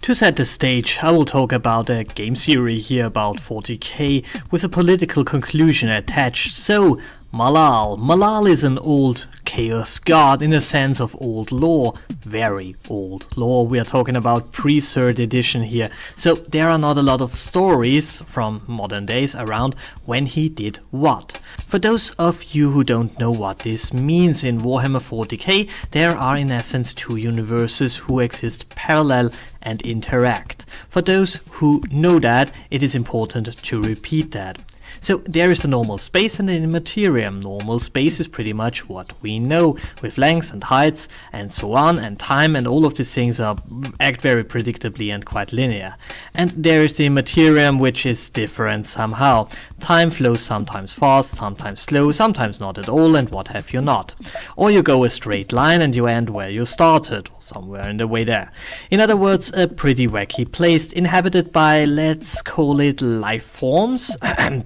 To set the stage, I will talk about a game theory here about 40k with a political conclusion attached. So, Malal. Malal is an old chaos god in the sense of old lore. Very old lore. We are talking about pre-3rd edition here. So there are not a lot of stories from modern days around when he did what. For those of you who don't know what this means, in Warhammer 40k there are in essence two universes who exist parallel and interact. For those who know that, it is important to repeat that. So there is the normal space and the immaterium. Normal space is pretty much what we know, with lengths and heights and so on, and time, and all of these things act very predictably and quite linear. And there is the immaterium, which is different somehow. Time flows sometimes fast, sometimes slow, sometimes not at all, and what have you not. Or you go a straight line and you end where you started, or somewhere in the way there. In other words, a pretty wacky place, inhabited by, let's call it, life forms,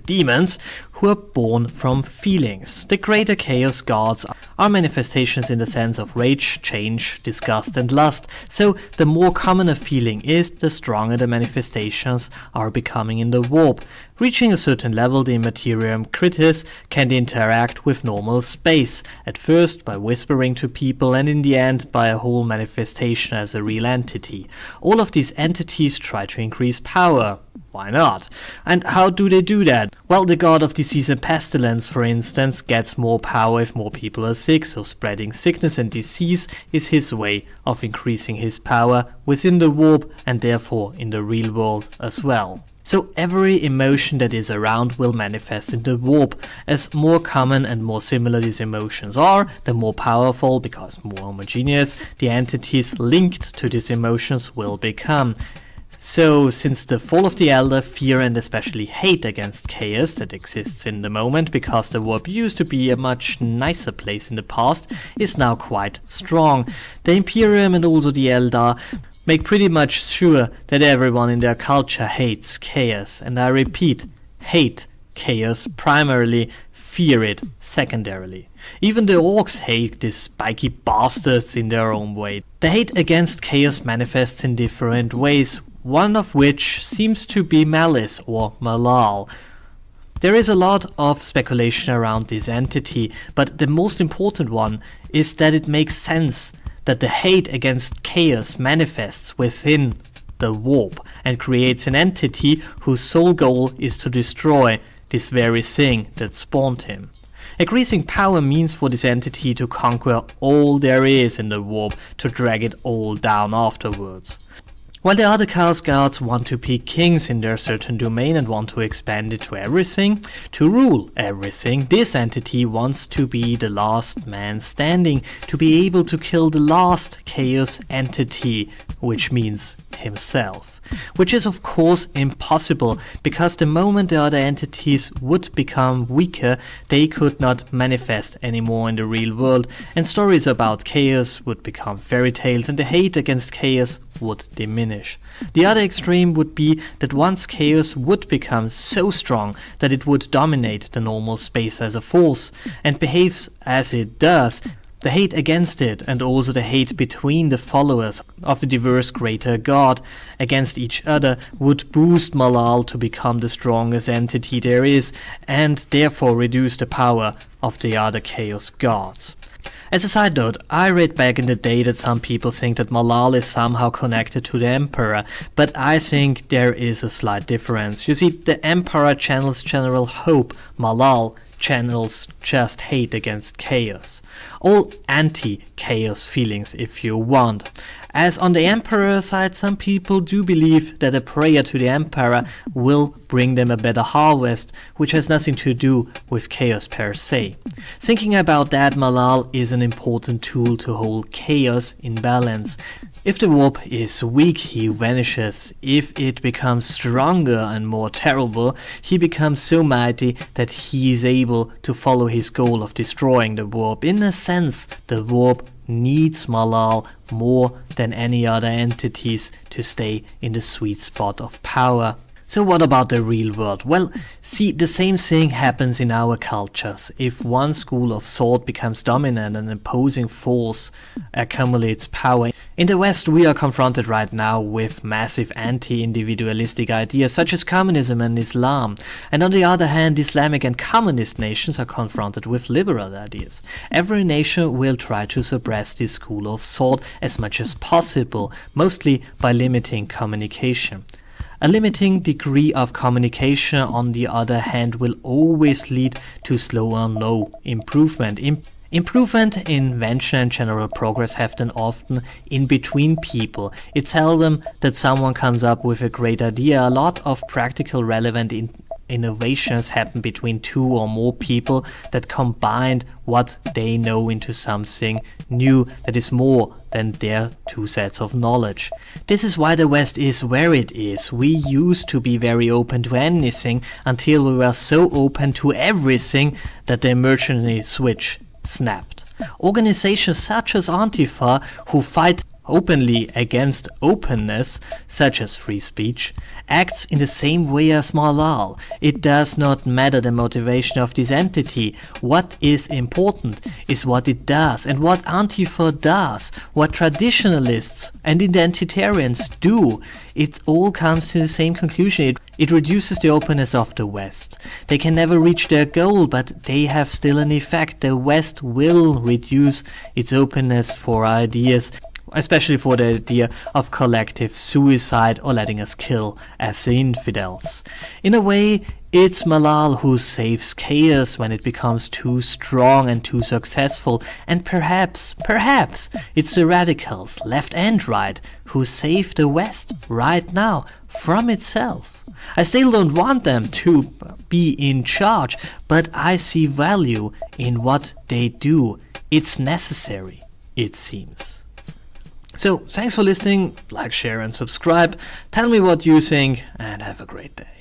demons, who are born from feelings. The greater chaos gods are manifestations in the sense of rage, change, disgust and lust, so the more common a feeling is, the stronger the manifestations are becoming in the warp. Reaching a certain level, the immaterium critters can interact with normal space, at first by whispering to people and in the end by a whole manifestation as a real entity. All of these entities try to increase power. Why not? And how do they do that? Well, the god of disease and pestilence, for instance, gets more power if more people are sick, so spreading sickness and disease is his way of increasing his power within the warp and therefore in the real world as well. So every emotion that is around will manifest in the warp. As more common and more similar these emotions are, the more powerful, because more homogeneous, the entities linked to these emotions will become. So, since the fall of the Elder, fear and especially hate against chaos that exists in the moment, because the warp used to be a much nicer place in the past, is now quite strong. The Imperium and also the Eldar make pretty much sure that everyone in their culture hates chaos, and I repeat, hate chaos primarily, fear it secondarily. Even the orcs hate these spiky bastards in their own way. The hate against chaos manifests in different ways, one of which seems to be Malice or Malal. There is a lot of speculation around this entity, but the most important one is that it makes sense that the hate against chaos manifests within the warp and creates an entity whose sole goal is to destroy this very thing that spawned him. Increasing power means for this entity to conquer all there is in the warp, to drag it all down afterwards. While the other chaos gods want to be kings in their certain domain and want to expand it to everything, to rule everything, this entity wants to be the last man standing, to be able to kill the last chaos entity, which means himself. Which is of course impossible, because the moment the other entities would become weaker, they could not manifest anymore in the real world, and stories about chaos would become fairy tales and the hate against chaos would diminish. The other extreme would be that once chaos would become so strong that it would dominate the normal space as a force, and behaves as it does, the hate against it, and also the hate between the followers of the diverse greater god against each other, would boost Malal to become the strongest entity there is, and therefore reduce the power of the other chaos gods. As a side note, I read back in the day that some people think that Malal is somehow connected to the Emperor, but I think there is a slight difference. You see, the Emperor channels general hope, Malal channels just hate against chaos. All anti-chaos feelings, if you want. As on the Emperor side, some people do believe that a prayer to the Emperor will bring them a better harvest, which has nothing to do with chaos per se. Thinking about that, Malal is an important tool to hold chaos in balance. If the warp is weak, he vanishes. If it becomes stronger and more terrible, he becomes so mighty that he is able to follow his goal of destroying the warp. In a sense, the warp needs Malal more than any other entities to stay in the sweet spot of power. So what about the real world? Well, see, the same thing happens in our cultures. If one school of thought becomes dominant and an opposing force accumulates power. In the West, we are confronted right now with massive anti-individualistic ideas such as communism and Islam. And on the other hand, Islamic and communist nations are confronted with liberal ideas. Every nation will try to suppress this school of thought as much as possible, mostly by limiting communication. A limiting degree of communication, on the other hand, will always lead to slow or no improvement. Improvement, invention and general progress happen often in between people. It's seldom that someone comes up with a great idea. A lot of practical relevant innovations happen between two or more people that combined what they know into something new that is more than their two sets of knowledge. This is why the West is where it is. We used to be very open to anything until we were so open to everything that the emergency switch snapped. Organizations such as Antifa, who fight openly against openness, such as free speech, acts in the same way as Malal. It does not matter the motivation of this entity. What is important is what it does, and what Antifa does, what traditionalists and identitarians do. It all comes to the same conclusion. It reduces the openness of the West. They can never reach their goal, but they have still an effect. The West will reduce its openness for ideas, especially for the idea of collective suicide or letting us kill as the infidels. In a way, it's Malal who saves chaos when it becomes too strong and too successful, and perhaps, it's the radicals, left and right, who save the West right now from itself. I still don't want them to be in charge, but I see value in what they do. It's necessary, it seems. So, thanks for listening, like, share and subscribe, tell me what you think, and have a great day.